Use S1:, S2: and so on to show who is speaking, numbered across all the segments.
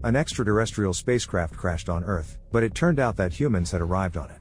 S1: An extraterrestrial spacecraft crashed on Earth, but it turned out that humans had arrived on it.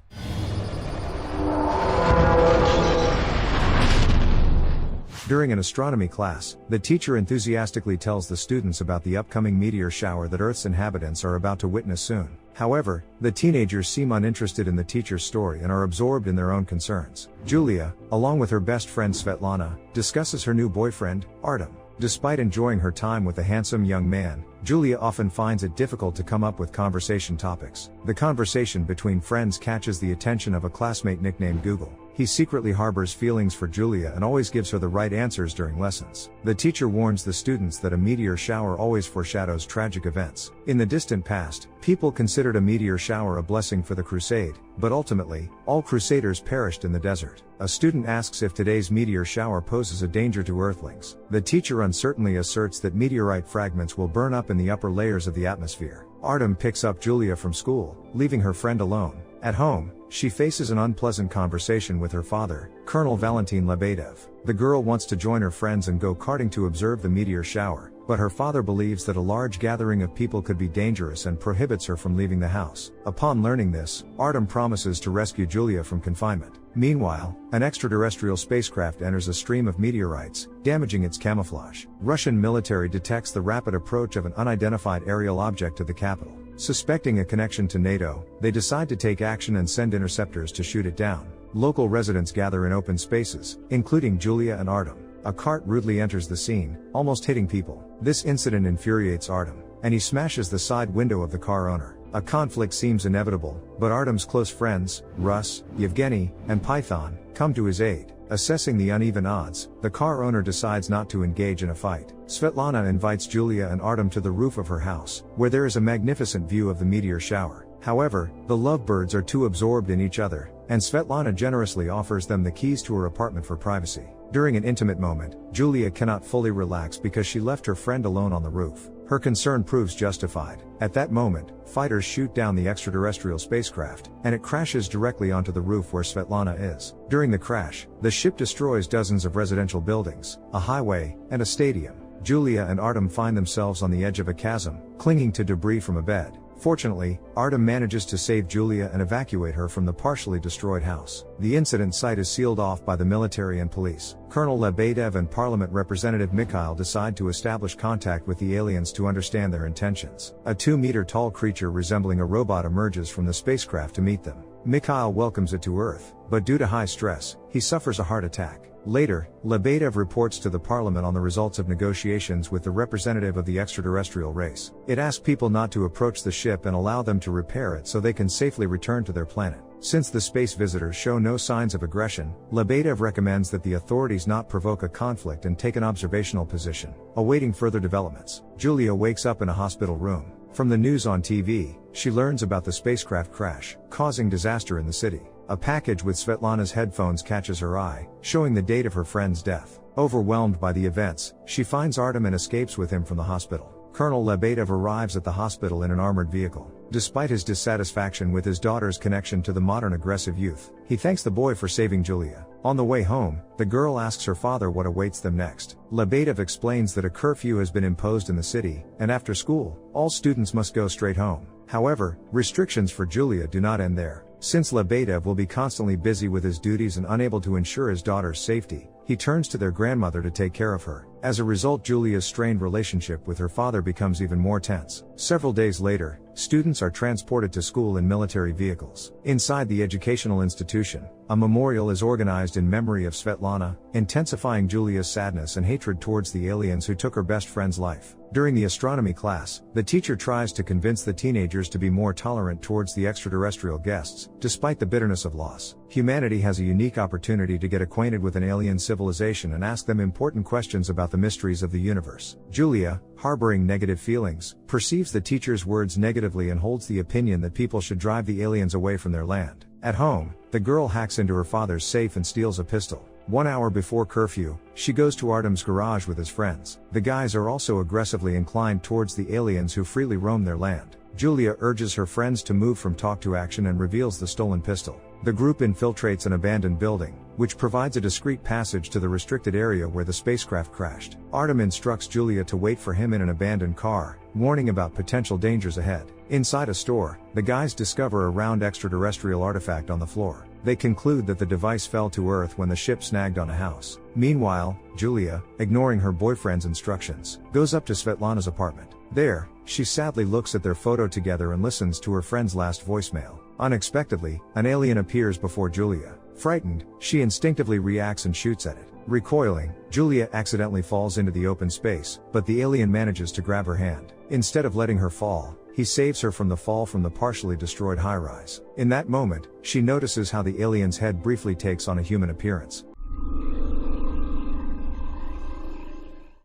S1: During an astronomy class, the teacher enthusiastically tells the students about the upcoming meteor shower that Earth's inhabitants are about to witness soon. However, the teenagers seem uninterested in the teacher's story and are absorbed in their own concerns. Julia, along with her best friend Svetlana, discusses her new boyfriend, Artem. Despite enjoying her time with the handsome young man, Julia often finds it difficult to come up with conversation topics. The conversation between friends catches the attention of a classmate nicknamed Google. He secretly harbors feelings for Julia and always gives her the right answers during lessons. The teacher warns the students that a meteor shower always foreshadows tragic events. In the distant past, people considered a meteor shower a blessing for the crusade, but ultimately, all crusaders perished in the desert. A student asks if today's meteor shower poses a danger to Earthlings. The teacher uncertainly asserts that meteorite fragments will burn up in the upper layers of the atmosphere. Artem picks up Julia from school, leaving her friend alone. At home, she faces an unpleasant conversation with her father, Colonel Valentin Lebedev. The girl wants to join her friends and go karting to observe the meteor shower, but her father believes that a large gathering of people could be dangerous and prohibits her from leaving the house. Upon learning this, Artem promises to rescue Julia from confinement. Meanwhile, an extraterrestrial spacecraft enters a stream of meteorites, damaging its camouflage. Russian military detects the rapid approach of an unidentified aerial object to the capital. Suspecting a connection to NATO, they decide to take action and send interceptors to shoot it down. Local residents gather in open spaces, including Julia and Artem. A cart rudely enters the scene, almost hitting people. This incident infuriates Artem, and he smashes the side window of the car owner. A conflict seems inevitable, but Artem's close friends, Russ, Yevgeny, and Python, come to his aid. Assessing the uneven odds, the car owner decides not to engage in a fight. Svetlana invites Julia and Artem to the roof of her house, where there is a magnificent view of the meteor shower. However, the lovebirds are too absorbed in each other, and Svetlana generously offers them the keys to her apartment for privacy. During an intimate moment, Julia cannot fully relax because she left her friend alone on the roof. Her concern proves justified. At that moment, fighters shoot down the extraterrestrial spacecraft, and it crashes directly onto the roof where Svetlana is. During the crash, the ship destroys dozens of residential buildings, a highway, and a stadium. Julia and Artem find themselves on the edge of a chasm, clinging to debris from a bed. Fortunately, Artem manages to save Julia and evacuate her from the partially destroyed house. The incident site is sealed off by the military and police. Colonel Lebedev and Parliament Representative Mikhail decide to establish contact with the aliens to understand their intentions. A 2-meter-tall creature resembling a robot emerges from the spacecraft to meet them. Mikhail welcomes it to Earth, but due to high stress, he suffers a heart attack. Later, Lebedev reports to the parliament on the results of negotiations with the representative of the extraterrestrial race. It asks people not to approach the ship and allow them to repair it so they can safely return to their planet. Since the space visitors show no signs of aggression, Lebedev recommends that the authorities not provoke a conflict and take an observational position, awaiting further developments. Julia wakes up in a hospital room. From the news on TV, she learns about the spacecraft crash, causing disaster in the city. A package with Svetlana's headphones catches her eye, showing the date of her friend's death. Overwhelmed by the events, she finds Artem and escapes with him from the hospital. Colonel Lebedev arrives at the hospital in an armored vehicle. Despite his dissatisfaction with his daughter's connection to the modern aggressive youth, he thanks the boy for saving Julia. On the way home, the girl asks her father what awaits them next. Lebedev explains that a curfew has been imposed in the city, and after school, all students must go straight home. However, restrictions for Julia do not end there. Since Lebedev will be constantly busy with his duties and unable to ensure his daughter's safety, he turns to their grandmother to take care of her. As a result, Julia's strained relationship with her father becomes even more tense. Several days later, students are transported to school in military vehicles. Inside the educational institution, a memorial is organized in memory of Svetlana, intensifying Julia's sadness and hatred towards the aliens who took her best friend's life. During the astronomy class, the teacher tries to convince the teenagers to be more tolerant towards the extraterrestrial guests, despite the bitterness of loss. Humanity has a unique opportunity to get acquainted with an alien civilization and ask them important questions about the mysteries of the universe. Julia, harboring negative feelings, perceives the teacher's words negatively and holds the opinion that people should drive the aliens away from their land. At home, the girl hacks into her father's safe and steals a pistol. 1 hour before curfew, she goes to Artem's garage with his friends. The guys are also aggressively inclined towards the aliens who freely roam their land. Julia urges her friends to move from talk to action and reveals the stolen pistol. The group infiltrates an abandoned building, which provides a discreet passage to the restricted area where the spacecraft crashed. Artem instructs Julia to wait for him in an abandoned car, warning about potential dangers ahead. Inside a store, the guys discover a round extraterrestrial artifact on the floor. They conclude that the device fell to Earth when the ship snagged on a house. Meanwhile, Julia, ignoring her boyfriend's instructions, goes up to Svetlana's apartment. There, she sadly looks at their photo together and listens to her friend's last voicemail. Unexpectedly, an alien appears before Julia. Frightened, she instinctively reacts and shoots at it. Recoiling, Julia accidentally falls into the open space, but the alien manages to grab her hand. Instead of letting her fall, he saves her from the fall from the partially destroyed high-rise. In that moment, she notices how the alien's head briefly takes on a human appearance.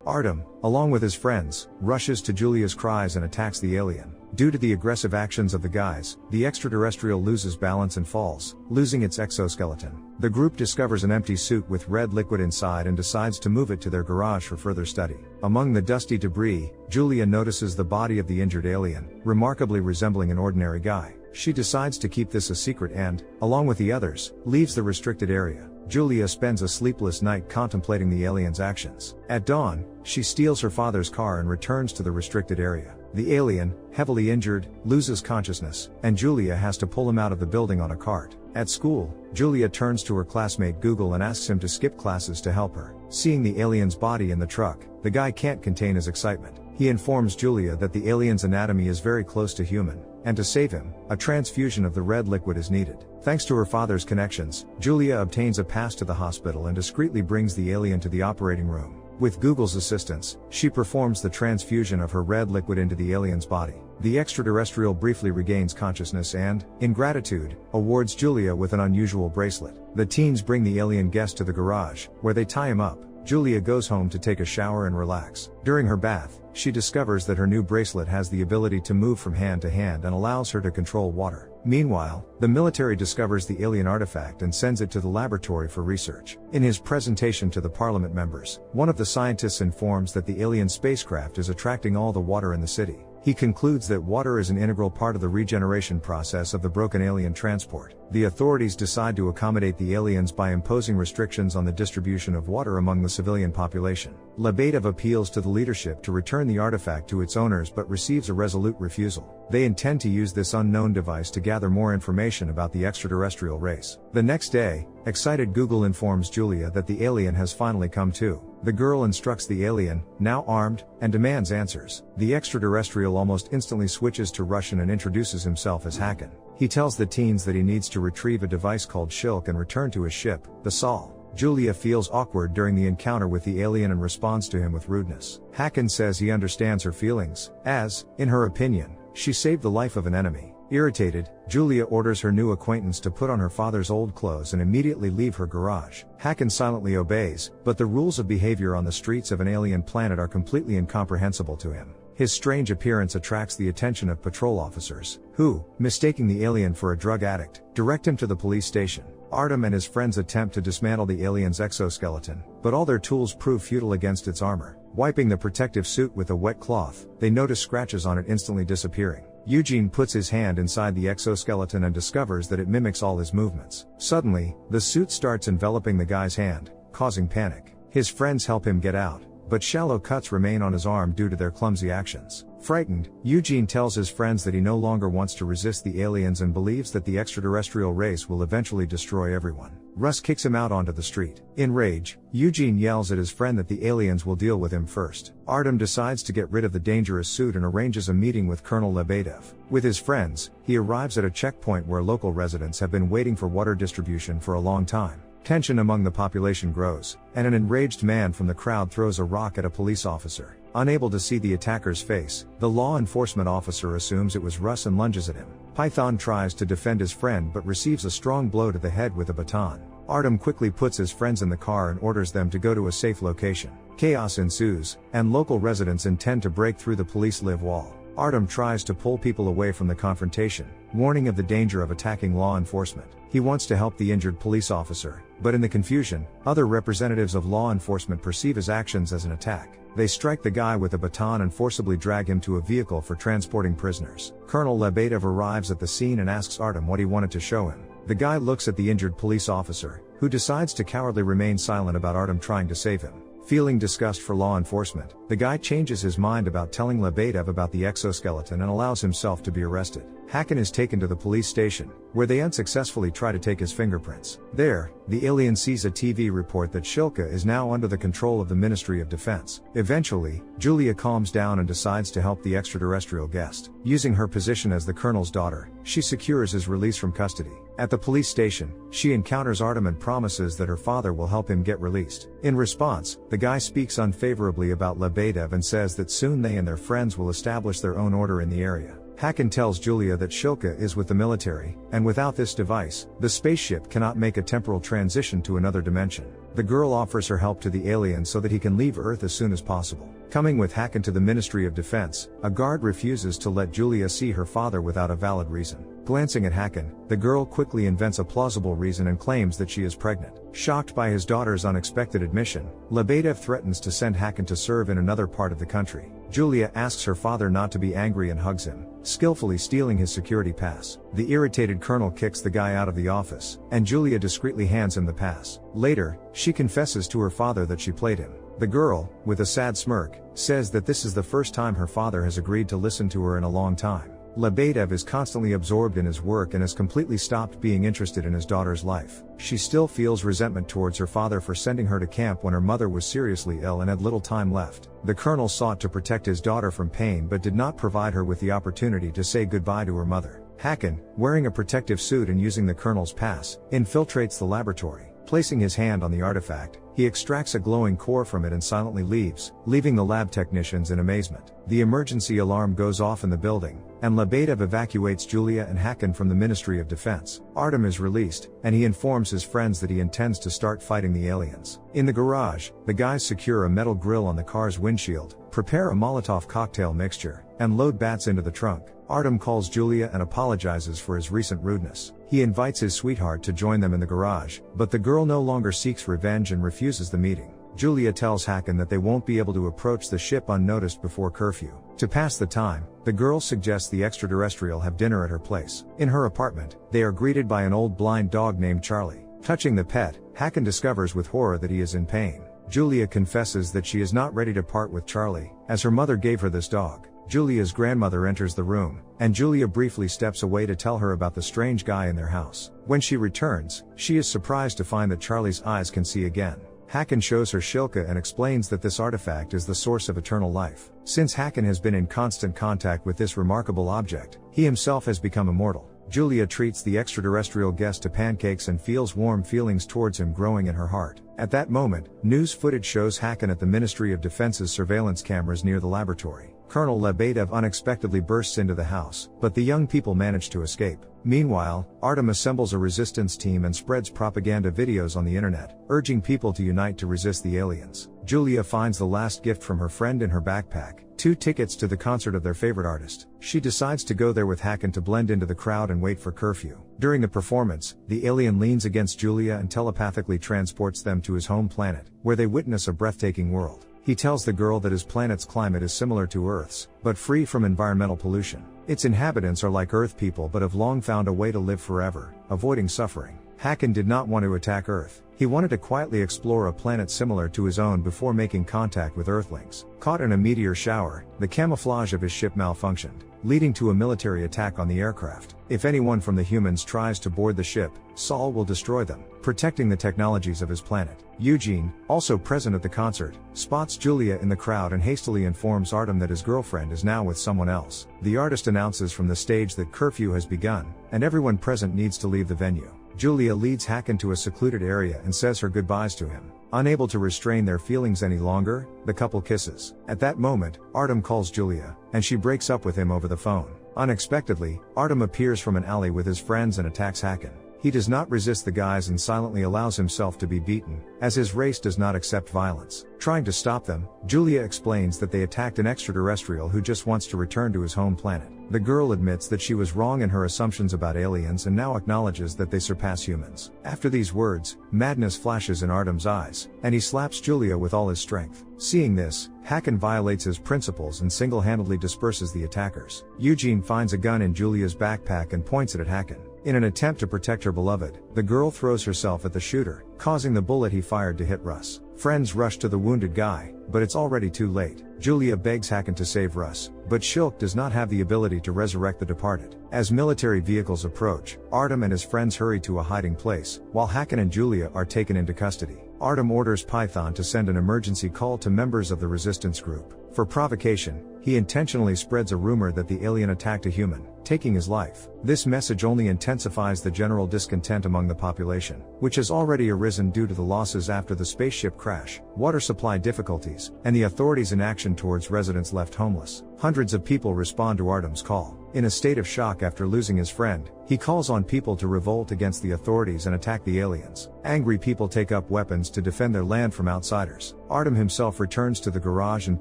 S1: Artem, along with his friends, rushes to Julia's cries and attacks the alien. Due to the aggressive actions of the guys, the extraterrestrial loses balance and falls, losing its exoskeleton. The group discovers an empty suit with red liquid inside and decides to move it to their garage for further study. Among the dusty debris, Julia notices the body of the injured alien, remarkably resembling an ordinary guy. She decides to keep this a secret and, along with the others, leaves the restricted area. Julia spends a sleepless night contemplating the alien's actions. At dawn, she steals her father's car and returns to the restricted area. The alien, heavily injured, loses consciousness, and Julia has to pull him out of the building on a cart. At school, Julia turns to her classmate Google and asks him to skip classes to help her. Seeing the alien's body in the truck, the guy can't contain his excitement. He informs Julia that the alien's anatomy is very close to human, and to save him, a transfusion of the red liquid is needed. Thanks to her father's connections, Julia obtains a pass to the hospital and discreetly brings the alien to the operating room. With Google's assistance, she performs the transfusion of her red liquid into the alien's body. The extraterrestrial briefly regains consciousness and, in gratitude, awards Julia with an unusual bracelet. The teens bring the alien guest to the garage, where they tie him up. Julia goes home to take a shower and relax. During her bath, she discovers that her new bracelet has the ability to move from hand to hand and allows her to control water. Meanwhile, the military discovers the alien artifact and sends it to the laboratory for research. In his presentation to the parliament members, one of the scientists informs that the alien spacecraft is attracting all the water in the city. He concludes that water is an integral part of the regeneration process of the broken alien transport. The authorities decide to accommodate the aliens by imposing restrictions on the distribution of water among the civilian population. Lebedev appeals to the leadership to return the artifact to its owners but receives a resolute refusal. They intend to use this unknown device to gather more information about the extraterrestrial race. The next day, excited Google informs Julia that the alien has finally come to. The girl instructs the alien, now armed, and demands answers. The extraterrestrial almost instantly switches to Russian and introduces himself as Hakan. He tells the teens that he needs to retrieve a device called Shilk and return to his ship, the Sol. Julia feels awkward during the encounter with the alien and responds to him with rudeness. Hakan says he understands her feelings, as, in her opinion, she saved the life of an enemy. Irritated, Julia orders her new acquaintance to put on her father's old clothes and immediately leave her garage. Hakan silently obeys, but the rules of behavior on the streets of an alien planet are completely incomprehensible to him. His strange appearance attracts the attention of patrol officers, who, mistaking the alien for a drug addict, direct him to the police station. Artem and his friends attempt to dismantle the alien's exoskeleton, but all their tools prove futile against its armor. Wiping the protective suit with a wet cloth, they notice scratches on it instantly disappearing. Eugene puts his hand inside the exoskeleton and discovers that it mimics all his movements. Suddenly, the suit starts enveloping the guy's hand, causing panic. His friends help him get out, but shallow cuts remain on his arm due to their clumsy actions. Frightened, Eugene tells his friends that he no longer wants to resist the aliens and believes that the extraterrestrial race will eventually destroy everyone. Russ kicks him out onto the street. In rage, Eugene yells at his friend that the aliens will deal with him first. Artem decides to get rid of the dangerous suit and arranges a meeting with Colonel Lebedev. With his friends, he arrives at a checkpoint where local residents have been waiting for water distribution for a long time. Tension among the population grows, and an enraged man from the crowd throws a rock at a police officer. Unable to see the attacker's face, the law enforcement officer assumes it was Russ and lunges at him. Python tries to defend his friend but receives a strong blow to the head with a baton. Artem quickly puts his friends in the car and orders them to go to a safe location. Chaos ensues, and local residents intend to break through the police live wall. Artem tries to pull people away from the confrontation, warning of the danger of attacking law enforcement. He wants to help the injured police officer, but in the confusion, other representatives of law enforcement perceive his actions as an attack. They strike the guy with a baton and forcibly drag him to a vehicle for transporting prisoners. Colonel Lebedev arrives at the scene and asks Artem what he wanted to show him. The guy looks at the injured police officer, who decides to cowardly remain silent about Artem trying to save him. Feeling disgust for law enforcement, the guy changes his mind about telling Lebedev about the exoskeleton and allows himself to be arrested. Hakan is taken to the police station, where they unsuccessfully try to take his fingerprints. There, the alien sees a TV report that Shilka is now under the control of the Ministry of Defense. Eventually, Julia calms down and decides to help the extraterrestrial guest. Using her position as the colonel's daughter, she secures his release from custody. At the police station, she encounters Artem and promises that her father will help him get released. In response, the guy speaks unfavorably about Lebedev and says that soon they and their friends will establish their own order in the area. Hakan tells Julia that Shilka is with the military, and without this device, the spaceship cannot make a temporal transition to another dimension. The girl offers her help to the alien so that he can leave Earth as soon as possible. Coming with Hakan to the Ministry of Defense, a guard refuses to let Julia see her father without a valid reason. Glancing at Hakan, the girl quickly invents a plausible reason and claims that she is pregnant. Shocked by his daughter's unexpected admission, Lebedev threatens to send Hakan to serve in another part of the country. Julia asks her father not to be angry and hugs him, skillfully stealing his security pass. The irritated colonel kicks the guy out of the office, and Julia discreetly hands him the pass. Later, she confesses to her father that she played him. The girl, with a sad smirk, says that this is the first time her father has agreed to listen to her in a long time. Lebedev is constantly absorbed in his work and has completely stopped being interested in his daughter's life. She still feels resentment towards her father for sending her to camp when her mother was seriously ill and had little time left. The colonel sought to protect his daughter from pain but did not provide her with the opportunity to say goodbye to her mother. Hakan, wearing a protective suit and using the colonel's pass, infiltrates the laboratory. Placing his hand on the artifact, he extracts a glowing core from it and silently leaves, leaving the lab technicians in amazement. The emergency alarm goes off in the building, and Lebedev evacuates Julia and Hakan from the Ministry of Defense. Artem is released, and he informs his friends that he intends to start fighting the aliens. In the garage, the guys secure a metal grill on the car's windshield, prepare a Molotov cocktail mixture, and load bats into the trunk. Artem calls Julia and apologizes for his recent rudeness. He invites his sweetheart to join them in the garage, but the girl no longer seeks revenge and refuses the meeting. Julia tells Hakan that they won't be able to approach the ship unnoticed before curfew. To pass the time, the girl suggests the extraterrestrial have dinner at her place. In her apartment, they are greeted by an old blind dog named Charlie. Touching the pet, Hakan discovers with horror that he is in pain. Julia confesses that she is not ready to part with Charlie, as her mother gave her this dog. Julia's grandmother enters the room, and Julia briefly steps away to tell her about the strange guy in their house. When she returns, she is surprised to find that Charlie's eyes can see again. Hakan shows her Shilka and explains that this artifact is the source of eternal life. Since Hakan has been in constant contact with this remarkable object, he himself has become immortal. Julia treats the extraterrestrial guest to pancakes and feels warm feelings towards him growing in her heart. At that moment, news footage shows Hakan at the Ministry of Defense's surveillance cameras near the laboratory. Colonel Lebedev unexpectedly bursts into the house, but the young people manage to escape. Meanwhile, Artem assembles a resistance team and spreads propaganda videos on the internet, urging people to unite to resist the aliens. Julia finds the last gift from her friend in her backpack, 2 tickets to the concert of their favorite artist. She decides to go there with Hakan to blend into the crowd and wait for curfew. During the performance, the alien leans against Julia and telepathically transports them to his home planet, where they witness a breathtaking world. He tells the girl that his planet's climate is similar to Earth's, but free from environmental pollution. Its inhabitants are like Earth people but have long found a way to live forever, avoiding suffering. Hakan did not want to attack Earth. He wanted to quietly explore a planet similar to his own before making contact with Earthlings. Caught in a meteor shower, the camouflage of his ship malfunctioned, leading to a military attack on the aircraft. If anyone from the humans tries to board the ship, Saul will destroy them, protecting the technologies of his planet. Eugene, also present at the concert, spots Julia in the crowd and hastily informs Artem that his girlfriend is now with someone else. The artist announces from the stage that curfew has begun, and everyone present needs to leave the venue. Julia leads Hakan to a secluded area and says her goodbyes to him. Unable to restrain their feelings any longer, the couple kisses. At that moment, Artem calls Julia, and she breaks up with him over the phone. Unexpectedly, Artem appears from an alley with his friends and attacks Hakan. He does not resist the guys and silently allows himself to be beaten, as his race does not accept violence. Trying to stop them, Julia explains that they attacked an extraterrestrial who just wants to return to his home planet. The girl admits that she was wrong in her assumptions about aliens and now acknowledges that they surpass humans. After these words, madness flashes in Artem's eyes, and he slaps Julia with all his strength. Seeing this, Hakan violates his principles and single-handedly disperses the attackers. Eugene finds a gun in Julia's backpack and points it at Hakan. In an attempt to protect her beloved, the girl throws herself at the shooter, causing the bullet he fired to hit Russ. Friends rush to the wounded guy, but it's already too late. Julia begs Hakan to save Russ, but Shilk does not have the ability to resurrect the departed. As military vehicles approach, Artem and his friends hurry to a hiding place, while Hakan and Julia are taken into custody. Artem orders Python to send an emergency call to members of the resistance group. For provocation, he intentionally spreads a rumor that the alien attacked a human, taking his life. This message only intensifies the general discontent among the population, which has already arisen due to the losses after the spaceship crash, water supply difficulties, and the authorities' inaction towards residents left homeless. Hundreds of people respond to Artem's call. In a state of shock after losing his friend, he calls on people to revolt against the authorities and attack the aliens. Angry people take up weapons to defend their land from outsiders. Artem himself returns to the garage and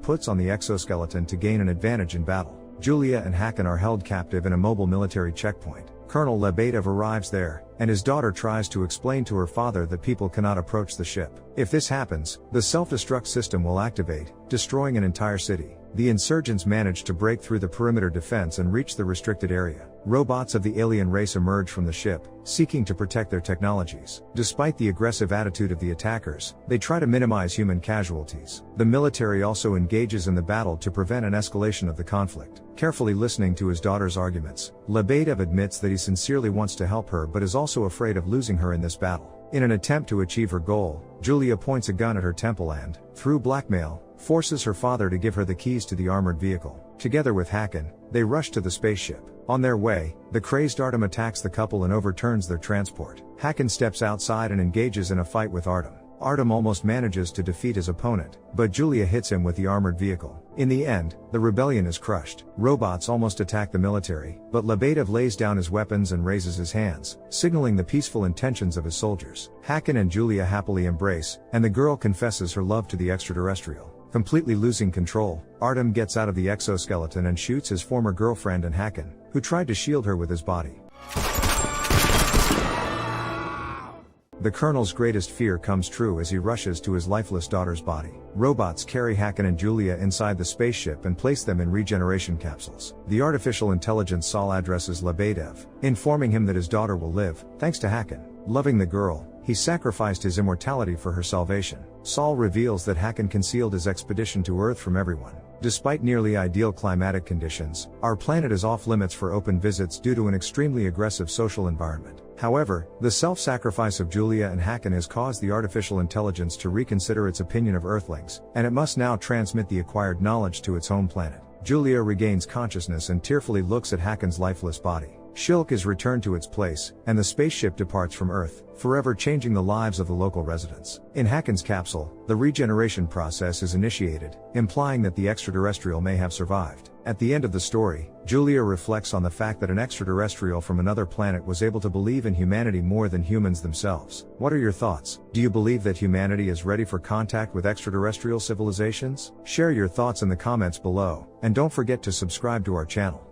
S1: puts on the exoskeleton to gain an advantage in battle. Julia and Hakan are held captive in a mobile military checkpoint. Colonel Lebedev arrives there, and his daughter tries to explain to her father that people cannot approach the ship. If this happens, the self-destruct system will activate, destroying an entire city. The insurgents manage to break through the perimeter defense and reach the restricted area. Robots of the alien race emerge from the ship, seeking to protect their technologies. Despite the aggressive attitude of the attackers, they try to minimize human casualties. The military also engages in the battle to prevent an escalation of the conflict. Carefully listening to his daughter's arguments, Lebedev admits that he sincerely wants to help her but is also afraid of losing her in this battle. In an attempt to achieve her goal, Julia points a gun at her temple and, through blackmail, forces her father to give her the keys to the armored vehicle. Together with Hakan, they rush to the spaceship. On their way, the crazed Artem attacks the couple and overturns their transport. Hakan steps outside and engages in a fight with Artem. Artem almost manages to defeat his opponent, but Julia hits him with the armored vehicle. In the end, the rebellion is crushed. Robots almost attack the military, but Lebedev lays down his weapons and raises his hands, signaling the peaceful intentions of his soldiers. Hakan and Julia happily embrace, and the girl confesses her love to the extraterrestrial. Completely losing control, Artem gets out of the exoskeleton and shoots his former girlfriend and Hakan, who tried to shield her with his body. The colonel's greatest fear comes true as he rushes to his lifeless daughter's body. Robots carry Hakan and Julia inside the spaceship and place them in regeneration capsules. The artificial intelligence Sol addresses Lebedev, informing him that his daughter will live, thanks to Hakan. Loving the girl, he sacrificed his immortality for her salvation. Sol reveals that Hakan concealed his expedition to Earth from everyone. Despite nearly ideal climatic conditions, our planet is off limits for open visits due to an extremely aggressive social environment. However, the self-sacrifice of Julia and Hakan has caused the artificial intelligence to reconsider its opinion of Earthlings, and it must now transmit the acquired knowledge to its home planet. Julia regains consciousness and tearfully looks at Hakan's lifeless body. Shilk is returned to its place, and the spaceship departs from Earth, forever changing the lives of the local residents. In Hakan's capsule, the regeneration process is initiated, implying that the extraterrestrial may have survived. At the end of the story, Julia reflects on the fact that an extraterrestrial from another planet was able to believe in humanity more than humans themselves. What are your thoughts? Do you believe that humanity is ready for contact with extraterrestrial civilizations? Share your thoughts in the comments below, and don't forget to subscribe to our channel.